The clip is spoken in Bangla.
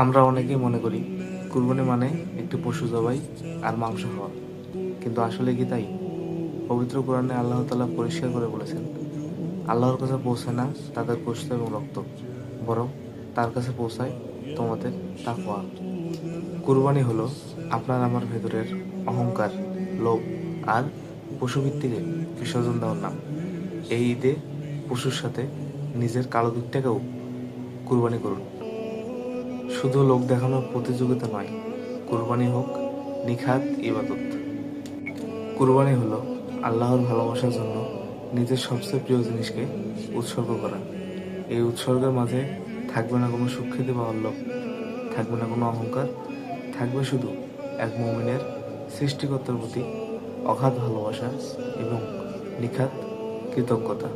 আমরা অনেকেই মনে করি কুরবানি মানে একটি পশু জবাই আর মাংস খাওয়া, কিন্তু আসলে কি তাই? পবিত্র কোরআনে আল্লাহ তাআলা পরিষ্কার করে বলেছেন, আল্লাহর কাছে পৌঁছায় না তাদের গোশত এবং রক্ত, বরং তার কাছে পৌঁছায় তোমাদের তাকওয়া। কুরবানি হলো আপনার আমার ভেতরের অহংকার, লোভ আর পশুভিত্তিকে বিসর্জন দেওয়ার নাম। এই ঈদে পশুর সাথে নিজের কালো দিকটাকেও কুরবানি করুন। শুধু লোক দেখানোর প্রতিযোগিতা নয়, কুরবানি হোক নিখাত ইবাদত। কুরবানি হলো আল্লাহর ভালোবাসার জন্য নিজের সবচেয়ে প্রিয় জিনিসকে উৎসর্গ করা। এই উৎসর্গের মাঝে থাকবে না কোনো সুখ্যাতি বা অল্লভ, থাকবে না কোনো অহংকার, থাকবে শুধু এক মুমিনের সৃষ্টিকর্তার প্রতি অগাধ ভালোবাসা এবং নিখাত কৃতজ্ঞতা।